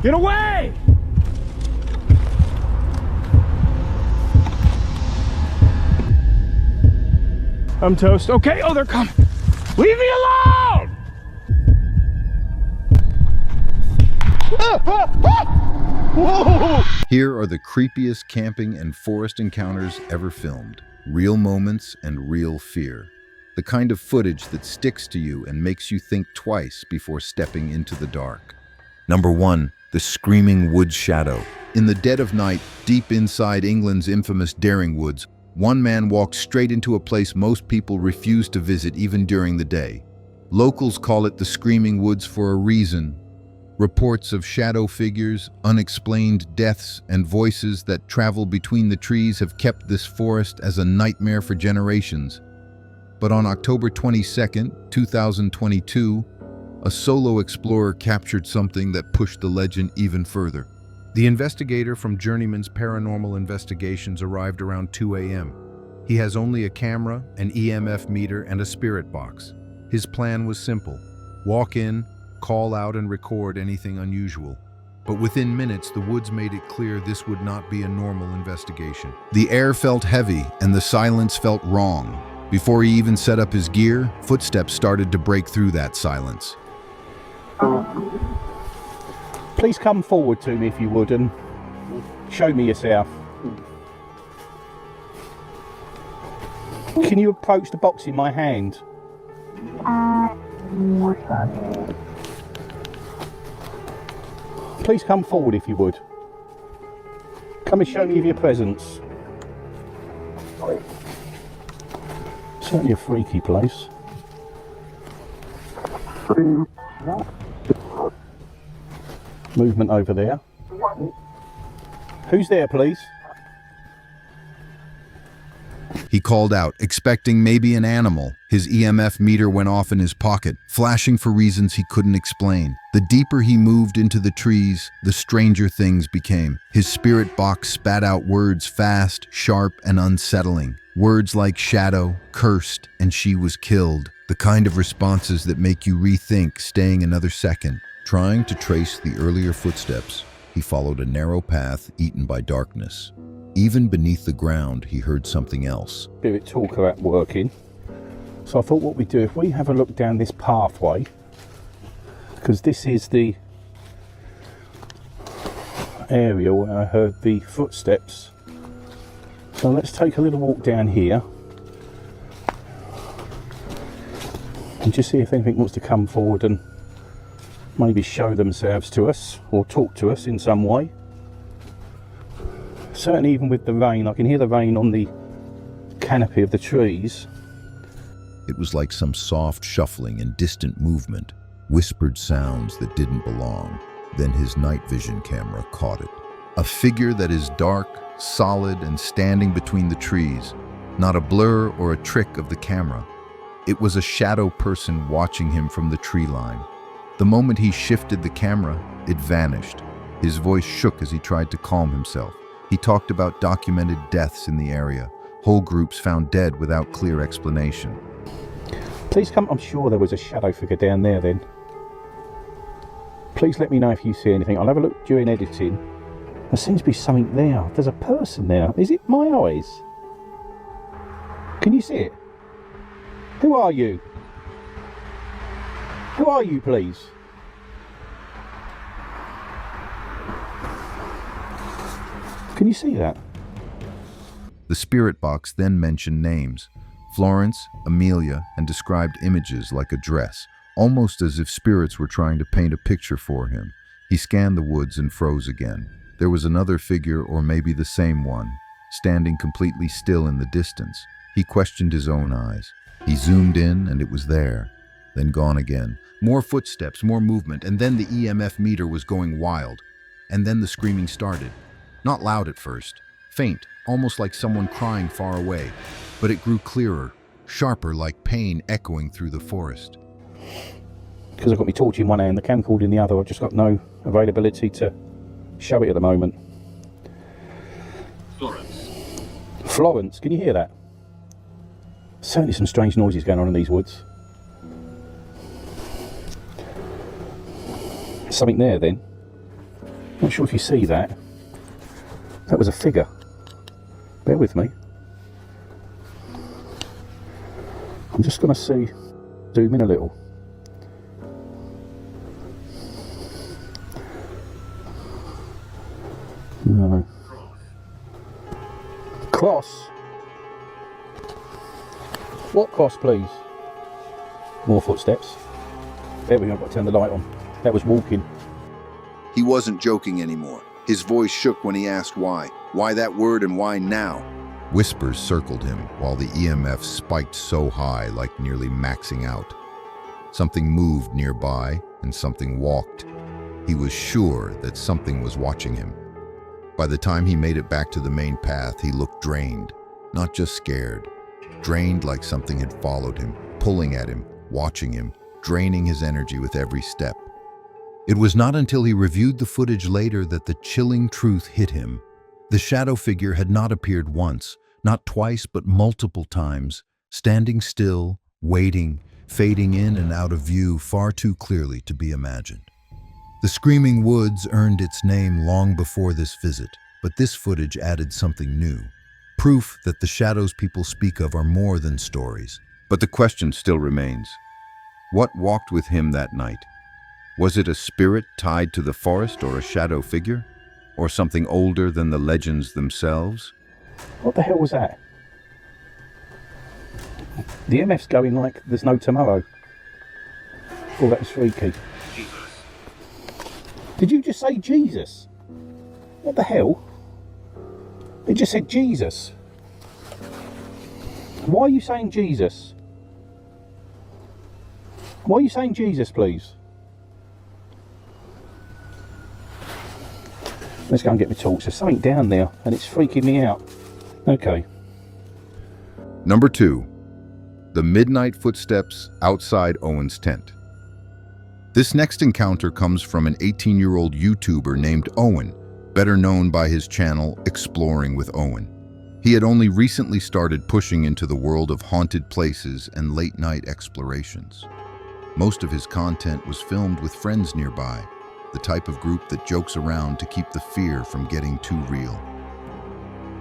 Get away! I'm toast. Okay, oh, they're coming. Leave me alone! Whoa! Here are the creepiest camping and forest encounters ever filmed. Real moments and real fear. The kind of footage that sticks to you and makes you think twice before stepping into the dark. Number 1. The Screaming Wood Shadow. In the dead of night, deep inside England's infamous Daring Woods, one man walked straight into a place most people refuse to visit even during the day. Locals call it the Screaming Woods for a reason. Reports of shadow figures, unexplained deaths, and voices that travel between the trees have kept this forest as a nightmare for generations. But on October 22, 2022, a solo explorer captured something that pushed the legend even further. The investigator from Journeyman's Paranormal Investigations arrived around 2 a.m. He has only a camera, an EMF meter, and a spirit box. His plan was simple: walk in, call out, and record anything unusual. But within minutes, the woods made it clear this would not be a normal investigation. The air felt heavy, and the silence felt wrong. Before he even set up his gear, footsteps started to break through that silence. Please come forward to me if you would and show me yourself. Can you approach the box in my hand? Please come forward if you would. Come and show me your presence. Certainly a freaky place. Movement over there. Who's there, please? He called out, expecting maybe an animal. His EMF meter went off in his pocket, flashing for reasons he couldn't explain. The deeper he moved into the trees, the stranger things became. His spirit box spat out words fast, sharp, and unsettling. Words like shadow, cursed, and she was killed. The kind of responses that make you rethink staying another second. Trying to trace the earlier footsteps, he followed a narrow path eaten by darkness. Even beneath the ground, he heard something else. Spirit talker at working. So I thought what we'd do, if we have a look down this pathway, because this is the area where I heard the footsteps. So let's take a little walk down here and just see if anything wants to come forward and maybe show themselves to us or talk to us in some way. Certainly even with the rain, I can hear the rain on the canopy of the trees. It was like some soft shuffling and distant movement, whispered sounds that didn't belong. Then his night vision camera caught it. A figure that is dark, solid, and standing between the trees. Not a blur or a trick of the camera. It was a shadow person watching him from the tree line. The moment he shifted the camera, it vanished. His voice shook as he tried to calm himself. He talked about documented deaths in the area, whole groups found dead without clear explanation. Please come, I'm sure there was a shadow figure down there then. Please let me know if you see anything. I'll have a look during editing. There seems to be something there. There's a person there. Is it my eyes? Can you see it? Who are you? Who are you, please? Can you see that? The spirit box then mentioned names: Florence, Amelia, and described images like a dress, almost as if spirits were trying to paint a picture for him. He scanned the woods and froze again. There was another figure, or maybe the same one, standing completely still in the distance. He questioned his own eyes. He zoomed in, and it was there, then gone again. More footsteps, more movement, and then the EMF meter was going wild. And then the screaming started. Not loud at first, faint, almost like someone crying far away, but it grew clearer, sharper, like pain echoing through the forest. Because I've got my torch in one hand, the camcorder in the other, I've just got no availability to show it at the moment. Florence. Florence, can you hear that? Certainly some strange noises going on in these woods. Something there then. Not sure if you see that. That was a figure. Bear with me. I'm just going to zoom in a little. No. Cross. What cross, please? More footsteps. There we go, I've got to turn the light on. That was walking. He wasn't joking anymore. His voice shook when he asked why. Why that word and why now? Whispers circled him while the EMF spiked so high, like nearly maxing out. Something moved nearby and something walked. He was sure that something was watching him. By the time he made it back to the main path, he looked drained, not just scared. Drained like something had followed him, pulling at him, watching him, draining his energy with every step. It was not until he reviewed the footage later that the chilling truth hit him. The shadow figure had not appeared once, not twice, but multiple times, standing still, waiting, fading in and out of view far too clearly to be imagined. The Screaming Woods earned its name long before this visit, but this footage added something new. Proof that the shadows people speak of are more than stories. But the question still remains. What walked with him that night? Was it a spirit tied to the forest or a shadow figure? Or something older than the legends themselves? What the hell was that? The MF's going like there's no tomorrow. Oh, that was freaky. Did you just say Jesus? What the hell? It just said Jesus. Why are you saying Jesus? Why are you saying Jesus, please? Let's go and get my torch. There's something down there and it's freaking me out. Okay. Number 2. The midnight footsteps outside Owen's tent. This next encounter comes from an 18-year-old YouTuber named Owen, better known by his channel Exploring with Owen. He had only recently started pushing into the world of haunted places and late-night explorations. Most of his content was filmed with friends nearby, the type of group that jokes around to keep the fear from getting too real.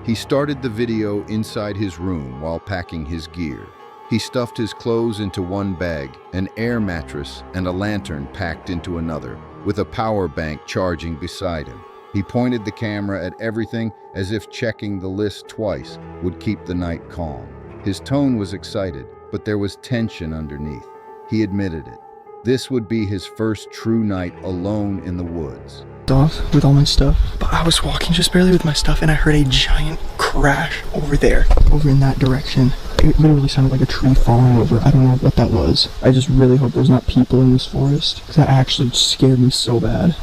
He started the video inside his room while packing his gear. He stuffed his clothes into one bag, an air mattress and a lantern packed into another, with a power bank charging beside him. He pointed the camera at everything as if checking the list twice would keep the night calm. His tone was excited, but there was tension underneath. He admitted it. This would be his first true night alone in the woods. Off with all my stuff, but I was walking just barely with my stuff and I heard a giant crash over there, over in that direction. It literally sounded like a tree falling over. I don't know what that was. I just really hope there's not people in this forest, because that actually scared me so bad.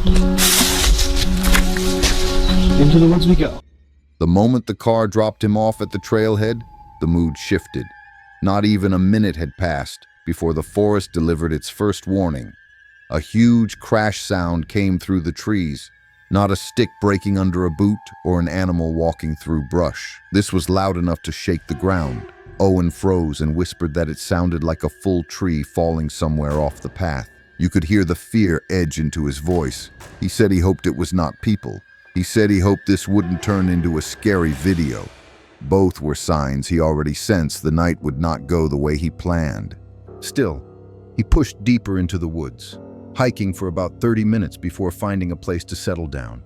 Into the woods we go. The moment the car dropped him off at the trailhead, the mood shifted. Not even a minute had passed before the forest delivered its first warning. A huge crash sound came through the trees, not a stick breaking under a boot or an animal walking through brush. This was loud enough to shake the ground. Owen froze and whispered that it sounded like a full tree falling somewhere off the path. You could hear the fear edge into his voice. He said he hoped it was not people. He said he hoped this wouldn't turn into a scary video. Both were signs he already sensed the night would not go the way he planned. Still, he pushed deeper into the woods, hiking for about 30 minutes before finding a place to settle down.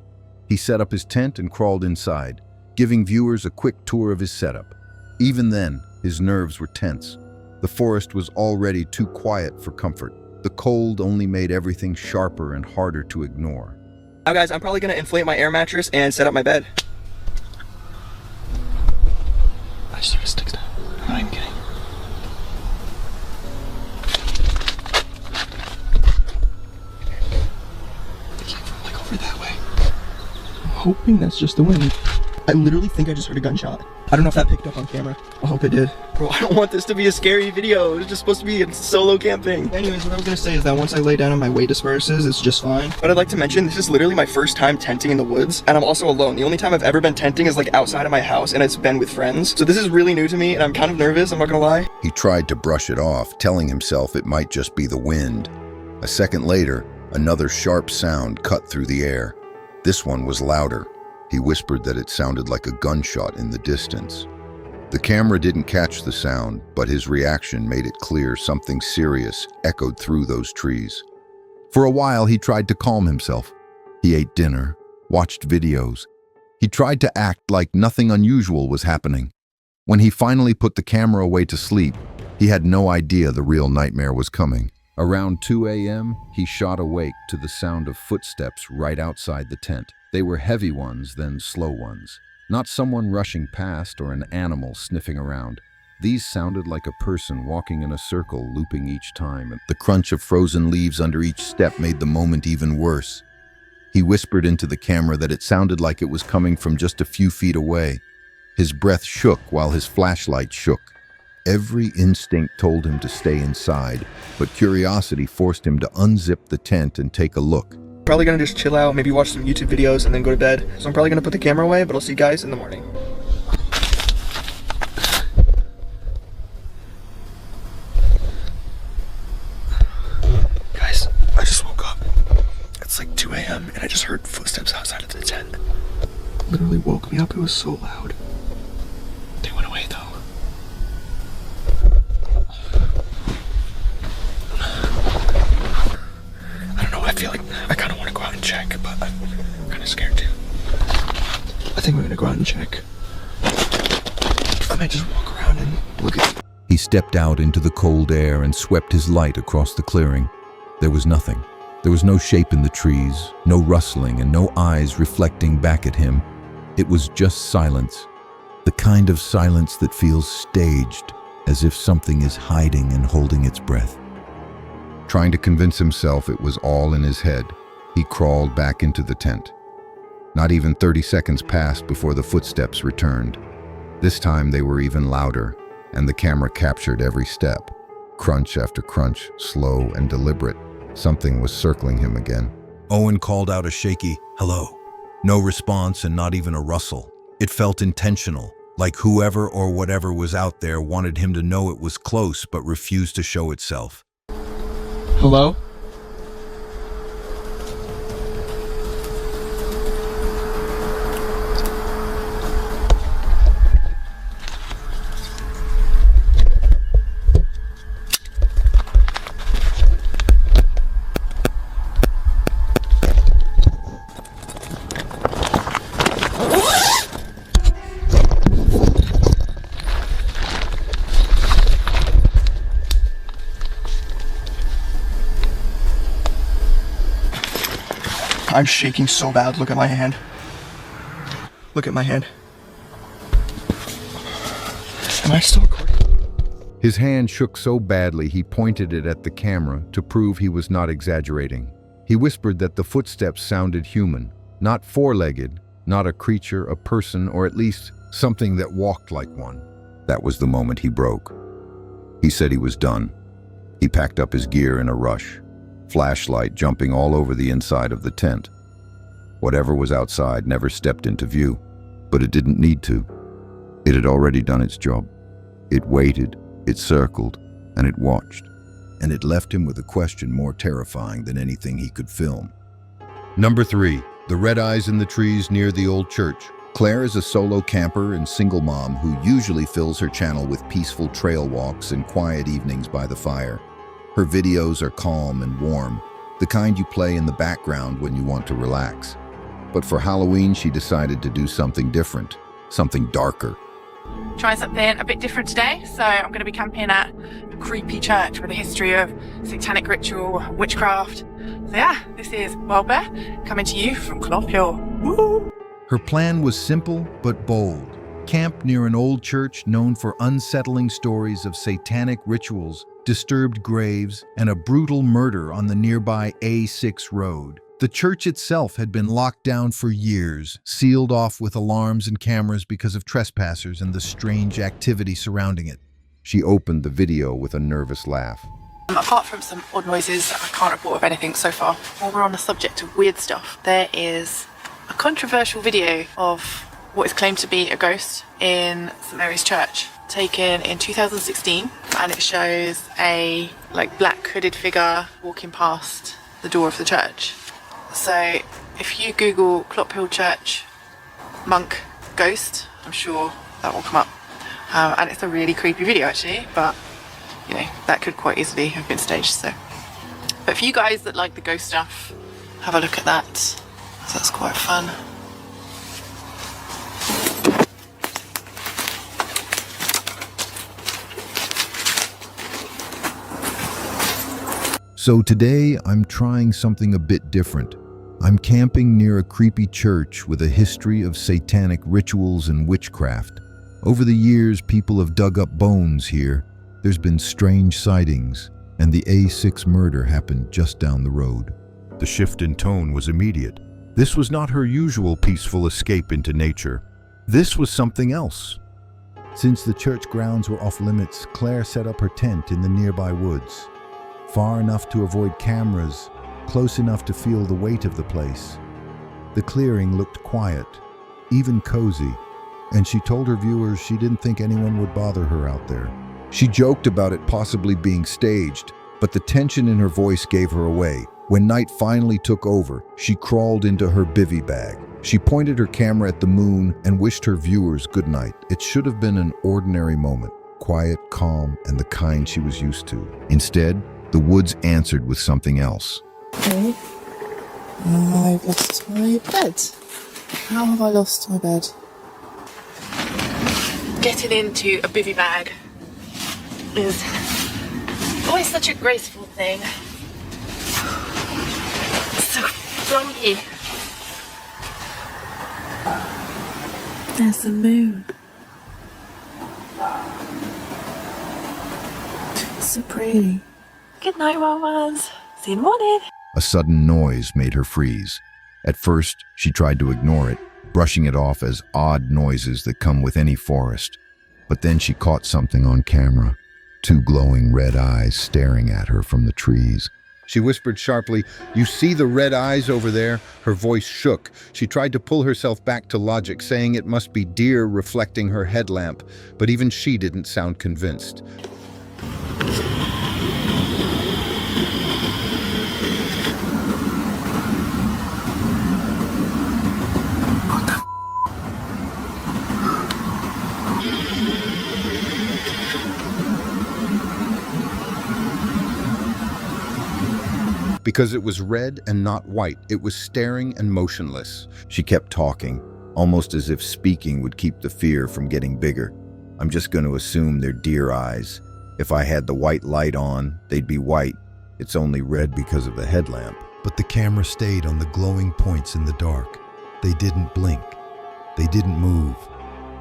He set up his tent and crawled inside, giving viewers a quick tour of his setup. Even then, his nerves were tense. The forest was already too quiet for comfort. The cold only made everything sharper and harder to ignore. Now guys, I'm probably gonna inflate my air mattress and set up my bed. I just hear sticks down. I'm not even kidding. They came from like over that way. I'm hoping that's just the wind. I literally think I just heard a gunshot. I don't know if that picked up on camera. I hope it did. Bro, I don't want this to be a scary video. It's just supposed to be a solo camping. Anyways, what I was gonna say is that once I lay down and my weight disperses, it's just fine. But I'd like to mention, this is literally my first time tenting in the woods, and I'm also alone. The only time I've ever been tenting is like outside of my house, and it's been with friends. So this is really new to me, and I'm kind of nervous, I'm not gonna lie. He tried to brush it off, telling himself it might just be the wind. A second later, another sharp sound cut through the air. This one was louder. He whispered that it sounded like a gunshot in the distance. The camera didn't catch the sound, but his reaction made it clear something serious echoed through those trees. For a while, he tried to calm himself. He ate dinner, watched videos. He tried to act like nothing unusual was happening. When he finally put the camera away to sleep, he had no idea the real nightmare was coming. Around 2 a.m., he shot awake to the sound of footsteps right outside the tent. They were heavy ones, then slow ones. Not someone rushing past or an animal sniffing around. These sounded like a person walking in a circle, looping each time. The crunch of frozen leaves under each step made the moment even worse. He whispered into the camera that it sounded like it was coming from just a few feet away. His breath shook while his flashlight shook. Every instinct told him to stay inside, but curiosity forced him to unzip the tent and take a look. Probably gonna just chill out, maybe watch some YouTube videos and then go to bed. So I'm probably gonna put the camera away, but I'll see you guys in the morning. Guys, I just woke up. It's like 2 a.m. and I just heard footsteps outside of the tent. Literally woke me up, it was so loud. They went away though. I don't know, I feel like I kind of want to go out and check, but I'm kind of scared too. I think we're gonna go out and check. I might just walk around and look at. He stepped out into the cold air and swept his light across the clearing. There was nothing. There was no shape in the trees, no rustling, and no eyes reflecting back at him. It was just silence. The kind of silence that feels staged, as if something is hiding and holding its breath. Trying to convince himself it was all in his head, he crawled back into the tent. Not even 30 seconds passed before the footsteps returned. This time they were even louder, and the camera captured every step. Crunch after crunch, slow and deliberate. Something was circling him again. Owen called out a shaky, "Hello." No response and not even a rustle. It felt intentional, like whoever or whatever was out there wanted him to know it was close but refused to show itself. Hello? I'm shaking so bad. Look at my hand. Look at my hand. Am I still recording? His hand shook so badly he pointed it at the camera to prove he was not exaggerating. He whispered that the footsteps sounded human, not four-legged, not a creature, a person, or at least something that walked like one. That was the moment he broke. He said he was done. He packed up his gear in a rush. Flashlight jumping all over the inside of the tent. Whatever was outside never stepped into view, but it didn't need to. It had already done its job. It waited, it circled, and it watched. And it left him with a question more terrifying than anything he could film. Number 3, the red eyes in the trees near the old church. Claire is a solo camper and single mom who usually fills her channel with peaceful trail walks and quiet evenings by the fire. Her videos are calm and warm, the kind you play in the background when you want to relax. But for Halloween, she decided to do something different, something darker. Try something a bit different today. So I'm going to be camping at a creepy church with a history of satanic ritual, witchcraft. So yeah, this is Wild Bear coming to you from Clough Hill. Woo! Her plan was simple but bold. Camp near an old church known for unsettling stories of satanic rituals, disturbed graves, and a brutal murder on the nearby A6 road. The church itself had been locked down for years, sealed off with alarms and cameras because of trespassers and the strange activity surrounding it. She opened the video with a nervous laugh. Apart from some odd noises, I can't report of anything so far. While we're on the subject of weird stuff, there is a controversial video of what is claimed to be a ghost in St Mary's Church, taken in 2016, and it shows a black hooded figure walking past the door of the church. So if you Google Clop Hill Church monk ghost, I'm sure that will come up. And it's a really creepy video actually, but you know, that could quite easily have been staged. So, but for you guys that like the ghost stuff, have a look at that. So that's quite fun. So today, I'm trying something a bit different. I'm camping near a creepy church with a history of satanic rituals and witchcraft. Over the years, people have dug up bones here. There's been strange sightings, and the A6 murder happened just down the road. The shift in tone was immediate. This was not her usual peaceful escape into nature. This was something else. Since the church grounds were off limits, Claire set up her tent in the nearby woods. Far enough to avoid cameras, close enough to feel the weight of the place. The clearing looked quiet, even cozy, and she told her viewers she didn't think anyone would bother her out there. She joked about it possibly being staged, but the tension in her voice gave her away. When night finally took over, she crawled into her bivy bag. She pointed her camera at the moon and wished her viewers good night. It should have been an ordinary moment, quiet, calm, and the kind she was used to. Instead, the woods answered with something else. Okay. I've lost my bed. How have I lost my bed? Getting into a bivy bag is always such a graceful thing. It's so funky. There's the moon. It's so pretty. Good night, Mamas. See you in the morning. A sudden noise made her freeze. At first, she tried to ignore it, brushing it off as odd noises that come with any forest. But then she caught something on camera. 2 glowing red eyes staring at her from the trees. She whispered sharply, "You see the red eyes over there?" Her voice shook. She tried to pull herself back to logic, saying it must be deer reflecting her headlamp, but even she didn't sound convinced. Because it was red and not white, it was staring and motionless. She kept talking, almost as if speaking would keep the fear from getting bigger. "I'm just going to assume they're deer eyes. If I had the white light on, they'd be white. It's only red because of the headlamp." But the camera stayed on the glowing points in the dark. They didn't blink. They didn't move.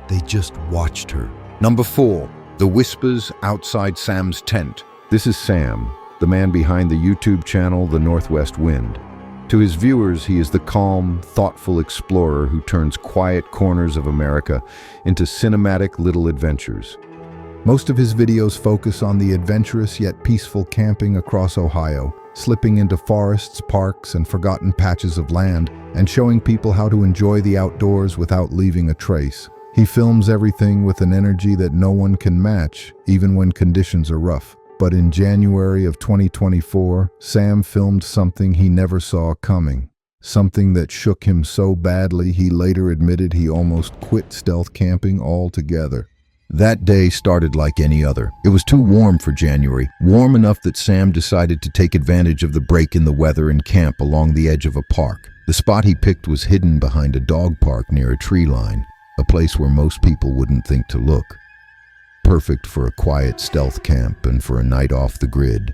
They just watched her. Number 4, the whispers outside Sam's tent. This is Sam, the man behind the YouTube channel The Northwest Wind. To his viewers, he is the calm, thoughtful explorer who turns quiet corners of America into cinematic little adventures. Most of his videos focus on the adventurous yet peaceful camping across Ohio, slipping into forests, parks, and forgotten patches of land, and showing people how to enjoy the outdoors without leaving a trace. He films everything with an energy that no one can match, even when conditions are rough. But in January of 2024, Sam filmed something he never saw coming. Something that shook him so badly he later admitted he almost quit stealth camping altogether. That day started like any other. It was too warm for January, warm enough that Sam decided to take advantage of the break in the weather and camp along the edge of a park. The spot he picked was hidden behind a dog park near a tree line, a place where most people wouldn't think to look. Perfect for a quiet stealth camp and for a night off the grid.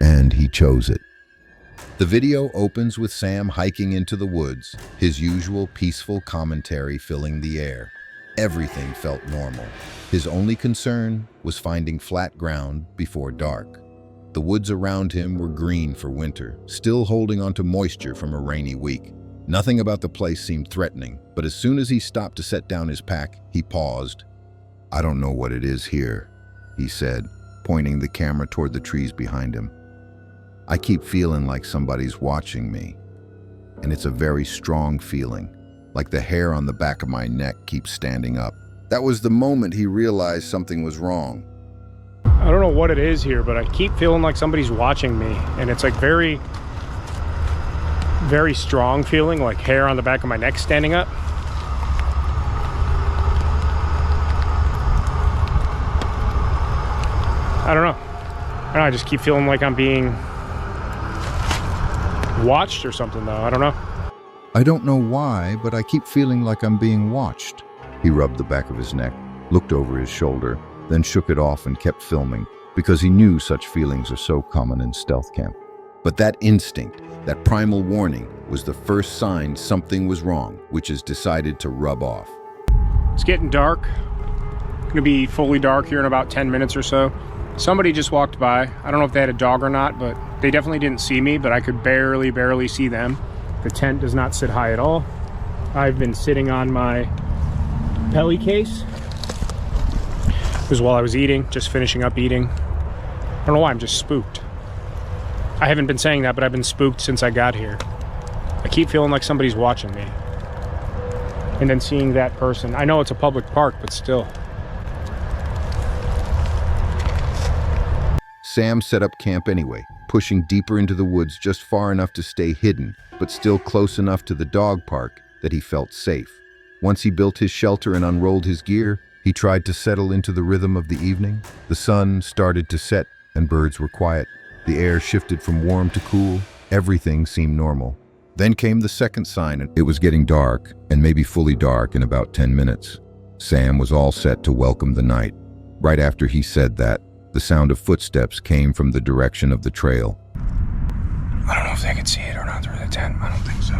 And he chose it. The video opens with Sam hiking into the woods, his usual peaceful commentary filling the air. Everything felt normal. His only concern was finding flat ground before dark. The woods around him were green for winter, still holding onto moisture from a rainy week. Nothing about the place seemed threatening, but as soon as he stopped to set down his pack, he paused. "I don't know what it is here," he said, pointing the camera toward the trees behind him. "I keep feeling like somebody's watching me, and it's a very strong feeling, like the hair on the back of my neck keeps standing up." That was the moment he realized something was wrong. I don't know what it is here, but I keep feeling like somebody's watching me, and it's like very very strong feeling, like hair on the back of my neck standing up. I don't know. I just keep feeling like I'm being watched or something, though. I don't know. I don't know why, but I keep feeling like I'm being watched. He rubbed the back of his neck, looked over his shoulder, then shook it off and kept filming, because he knew such feelings are so common in stealth camp. But that instinct, that primal warning, was the first sign something was wrong, which is decided to rub off. It's getting dark. It's gonna be fully dark here in about 10 minutes or so. Somebody just walked by. I don't know if they had a dog or not, but they definitely didn't see me, but I could barely see them. The tent does not sit high at all. I've been sitting on my belly case. It was while I was eating, just finishing up eating. I don't know why, I'm just spooked. I haven't been saying that, but I've been spooked since I got here. I keep feeling like somebody's watching me. And then seeing that person. I know it's a public park, but still. Sam set up camp anyway, pushing deeper into the woods just far enough to stay hidden, but still close enough to the dog park that he felt safe. Once he built his shelter and unrolled his gear, he tried to settle into the rhythm of the evening. The sun started to set and birds were quiet. The air shifted from warm to cool. Everything seemed normal. Then came the second sign, and it was getting dark, and maybe fully dark in about 10 minutes. Sam was all set to welcome the night. Right after he said that, the sound of footsteps came from the direction of the trail. I don't know if they could see it or not through the tent. I don't think so.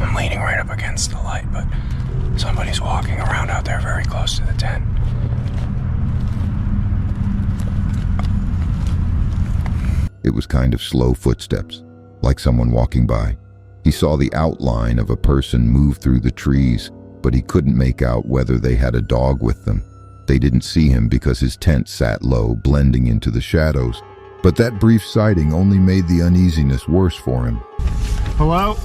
I'm leaning right up against the light, but somebody's walking around out there very close to the tent. It was kind of slow footsteps, like someone walking by. He saw the outline of a person move through the trees, but he couldn't make out whether they had a dog with them. They didn't see him because his tent sat low, blending into the shadows. But that brief sighting only made the uneasiness worse for him. Hello?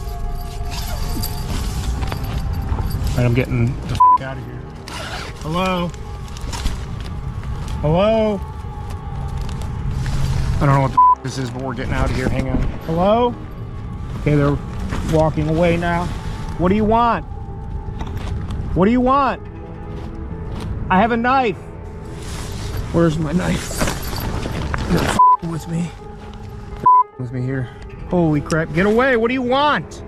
Alright, I'm getting the out of here. Hello? Hello? I don't know what the this is, but we're getting out of here. Hang on. Hello? Okay, they're walking away now. What do you want? What do you want? I have a knife. Where's my knife? They're with me. With me here. Holy crap, get away. What do you want?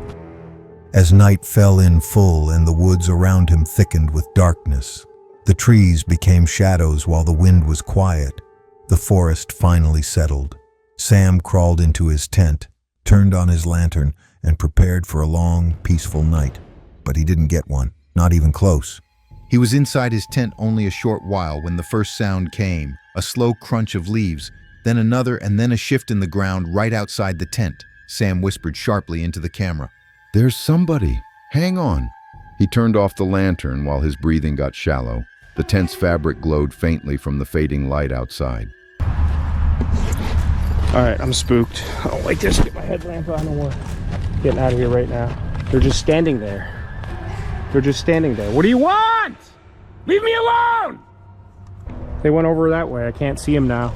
As night fell in full and the woods around him thickened with darkness, the trees became shadows while the wind was quiet. The forest finally settled. Sam crawled into his tent, turned on his lantern, and prepared for a long, peaceful night. But he didn't get one, not even close. He was inside his tent only a short while when the first sound came, a slow crunch of leaves, then another, and then a shift in the ground right outside the tent. Sam whispered sharply into the camera, "There's somebody. Hang on." He turned off the lantern while his breathing got shallow. The tent's fabric glowed faintly from the fading light outside. Alright, I'm spooked. I don't like this. Get my headlamp on and we're getting out of here right now. They're just standing there. They're just standing there. What do you want? Leave me alone! They went over that way. I can't see them now.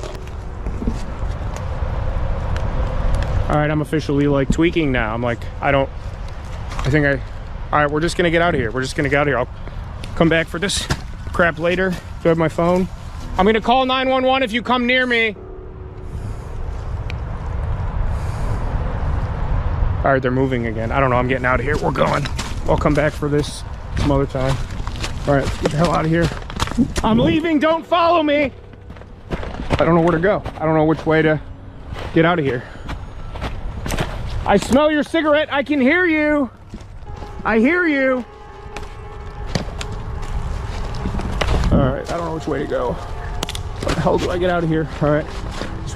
Alright, I'm officially like tweaking now. I'm like, alright, we're just gonna get out of here. We're just gonna get out of here. I'll come back for this crap later. Do I have my phone? I'm gonna call 911 if you come near me. Alright, they're moving again. I don't know, I'm getting out of here. We're going. I'll come back for this some other time. Alright, let's get the hell out of here. I'm leaving, don't follow me! I don't know where to go. I don't know which way to get out of here. I smell your cigarette, I can hear you! I hear you! Alright, I don't know which way to go. How the hell do I get out of here? Alright.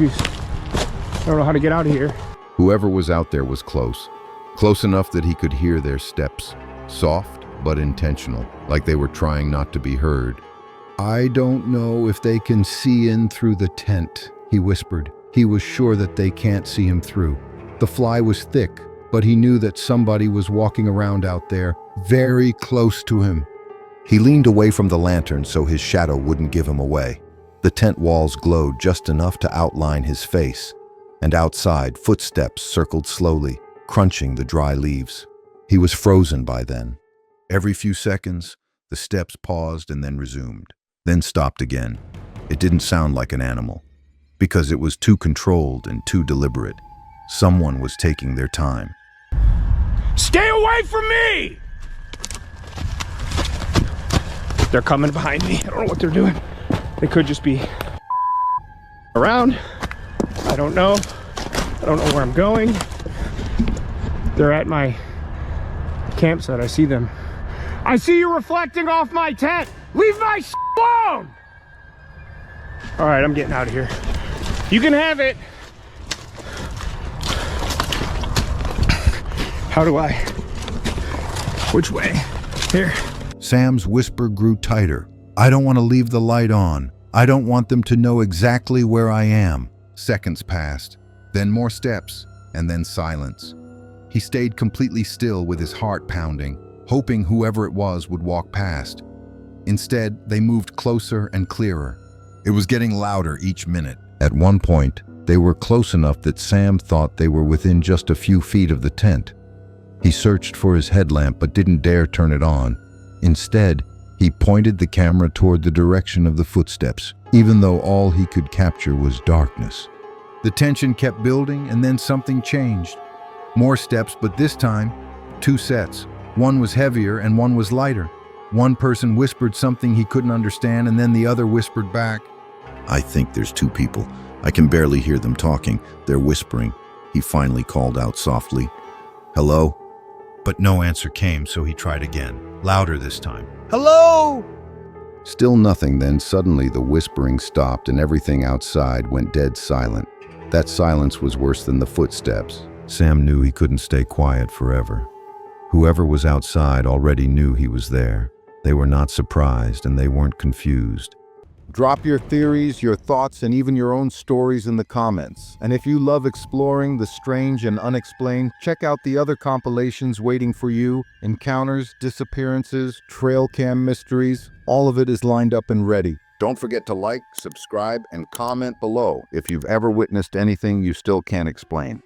I don't know how to get out of here. Whoever was out there was close. Close enough that he could hear their steps. Soft, but intentional, like they were trying not to be heard. "I don't know if they can see in through the tent," he whispered. He was sure that they can't see him through. The fly was thick, but he knew that somebody was walking around out there, very close to him. He leaned away from the lantern so his shadow wouldn't give him away. The tent walls glowed just enough to outline his face, and outside, footsteps circled slowly, crunching the dry leaves. He was frozen by then. Every few seconds, the steps paused and then resumed, then stopped again. It didn't sound like an animal, because it was too controlled and too deliberate. Someone was taking their time. Stay away from me! They're coming behind me. I don't know what they're doing. They could just be around. I don't know. I don't know where I'm going. They're at my campsite. I see them. I see you reflecting off my tent. Leave my alone! All right, I'm getting out of here. You can have it. How do I? Which way? Here. Sam's whisper grew tighter. I don't want to leave the light on. I don't want them to know exactly where I am. Seconds passed, then more steps, and then silence. He stayed completely still with his heart pounding, hoping whoever it was would walk past. Instead, they moved closer and clearer. It was getting louder each minute. At one point, they were close enough that Sam thought they were within just a few feet of the tent. He searched for his headlamp but didn't dare turn it on. Instead, he pointed the camera toward the direction of the footsteps, even though all he could capture was darkness. The tension kept building, and then something changed. More steps, but this time, 2 sets. One was heavier and one was lighter. One person whispered something he couldn't understand, and then the other whispered back. I think there's 2 people. I can barely hear them talking. They're whispering. He finally called out softly, "Hello?" But no answer came, so he tried again, louder this time. "Hello!" Still nothing. Then suddenly the whispering stopped and everything outside went dead silent. That silence was worse than the footsteps. Sam knew he couldn't stay quiet forever. Whoever was outside already knew he was there. They were not surprised and they weren't confused. Drop your theories, your thoughts, and even your own stories in the comments. And if you love exploring the strange and unexplained, check out the other compilations waiting for you. Encounters, disappearances, trail cam mysteries, all of it is lined up and ready. Don't forget to like, subscribe, and comment below if you've ever witnessed anything you still can't explain.